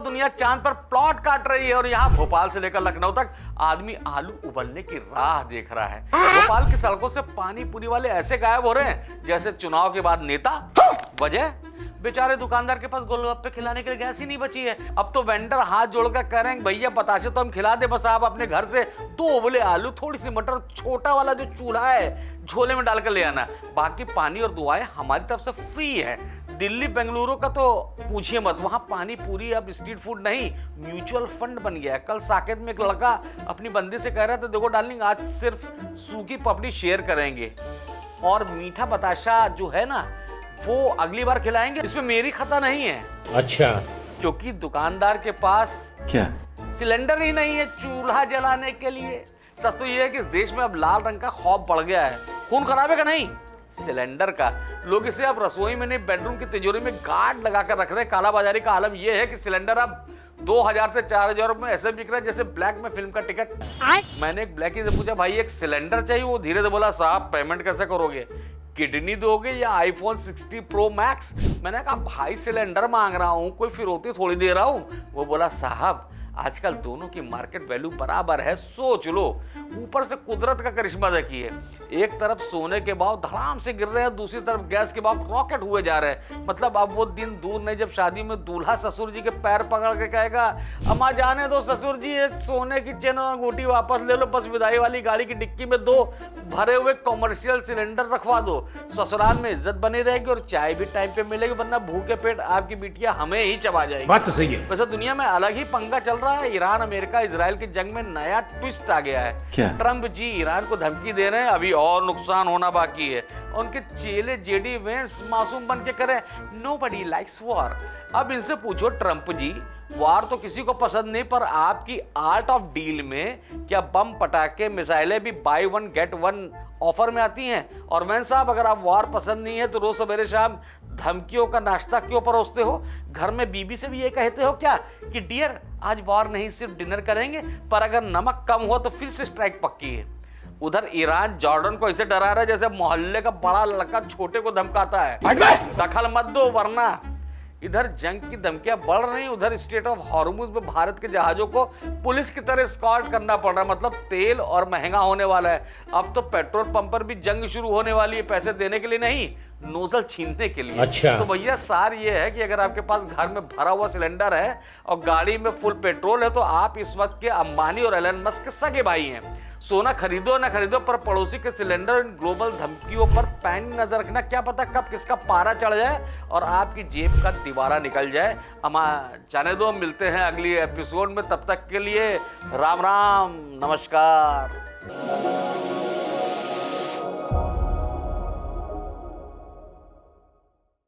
दुनिया चांद पर प्लॉट काट रही है और यहाँ भोपाल से लेकर लखनऊ तक आदमी आलू उबलने की राह देख रहा है। भोपाल की सड़कों से पानी पूरी वाले ऐसे गायब हो रहे हैं जैसे चुनाव के बाद नेता। वजह, बेचारे दुकानदार के पास गोलगप्पे खिलाने के लिए गैस ही नहीं बची है। अब तो वेंडर हाथ जोड़कर कह रहे हैं भैया बताशे तो हम खिला दे, बस आप अपने घर से 2 उबले आलू, थोड़ी सी मटर, छोटा वाला जो चूल्हा है झोले में डालकर ले आना, बाकी पानी और दुआएं हमारी तरफ से फ्री है। दिल्ली बेंगलुरु का तो पूछिए मत, वहां पानी पूरी अब स्ट्रीट फूड नहीं म्यूचुअल फंड बन गया है। कल साकेत में एक लड़का अपनी बंदी से कह रहा था देखो डार्लिंग आज सिर्फ सूखी पपड़ी शेयर करेंगे और मीठा बताशा जो है ना वो अगली बार खिलाएंगे, इसमें मेरी खता नहीं है। अच्छा, क्योंकि दुकानदार के पास क्या सिलेंडर ही नहीं है चूल्हा जलाने के लिए। सच तो ये है कि इस देश में अब लाल रंग का खौफ बढ़ गया है, खून खराबे का नहीं सिलेंडर का। लोग इसे अब रसोई में नहीं बेडरूम की तिजोरी में गार्ड लगाकर रख रहे हैं। कालाबाजारी का आलम यह है कि सिलेंडर अब 2000 से 4000 रुपए में ऐसे बिक रहा है जैसे ब्लैक में फिल्म का टिकट। मैंने एक ब्लैकी से पूछा भाई एक सिलेंडर चाहिए, वो धीरे से बोला साहब पेमेंट कैसे करोगे, किडनी दोगे या आईफोन 60 प्रो मैक्स। मैंने कहा भाई सिलेंडर मांग रहा हूँ, कोई फिरौती थोड़ी दे रहा हूँ। वो बोला साहब आजकल दोनों की मार्केट वैल्यू बराबर है, सोच लो। ऊपर से कुदरत का करिश्मा देखिए, एक तरफ सोने के भाव धड़ाम से गिर रहे हैं, दूसरी तरफ गैस के भाव रॉकेट हुए जा रहे हैं। मतलब अब वो दिन दूर नहीं जब शादी में दूल्हा ससुर जी के पैर पकड़ के कहेगा अम्मा जाने दो ससुर जी, सोने की चेन और अंगूठी वापस ले लो, बस विदाई वाली गाड़ी की डिक्की में 2 भरे हुए कॉमर्शियल सिलेंडर रखवा दो। ससुराल में इज्जत बनी रहेगी और चाय भी टाइम पे मिलेगी, वरना भूखे पेट आपकी बिटिया हमें ही चबा जाएगी। बात तो सही है। वैसे दुनिया में अलग ही पंगा चल रहा है। ईरान अमेरिका इजराइल की जंग में नया ट्विस्ट आ गया है। क्या? ट्रंप जी ईरान को धमकी दे रहे हैं अभी और नुकसान होना बाकी है। उनके चेले जेडी वेंस मासूम बन के करें नोबडी लाइक्स वॉर। अब इनसे पूछो ट्रंप जी वार तो किसी को पसंद नहीं, पर आपकी आर्ट ऑफ डील में क्या बम पटाखे मिसाइलें भी बाय 1 गेट 1 ऑफर में आती हैं? और वैन साहब अगर आप वार पसंद नहीं है तो रोज सवेरे शाम धमकियों का नाश्ता क्यों परोसते हो? घर में बीबी से भी ये कहते हो क्या कि डियर आज वार नहीं सिर्फ डिनर करेंगे, पर अगर नमक कम हो तो फिर से स्ट्राइक पक्की है। उधर ईरान जॉर्डन को इसे डरा रहा है जैसे मोहल्ले का बड़ा लड़का छोटे को धमकाता है, दखल मत दो वरना। इधर जंग की धमकियां बढ़ रही, उधर स्टेट ऑफ हॉर्मुज में भारत के जहाजों को पुलिस की तरह स्कॉर्ट करना पड़ रहा है। मतलब तेल और महंगा होने वाला है। अब तो पेट्रोल पंप पर भी जंग शुरू होने वाली है, पैसे देने के लिए नहीं नोजल छीनने के लिए। अच्छा। तो भैया सार ये है कि अगर आपके पास घर में भरा हुआ सिलेंडर है और गाड़ी में फुल पेट्रोल है तो आप इस वक्त के अंबानी और एलन मस्क के सगे भाई हैं। सोना खरीदो ना खरीदो, पर पड़ोसी के सिलेंडर ग्लोबल धमकियों पर पैनी नजर रखना, क्या पता कब किसका पारा चढ़ जाए और आपकी जेब का दीवारा निकल जाए। अमा जाने दो, मिलते हैं अगली एपिसोड में, तब तक के लिए राम राम नमस्कार।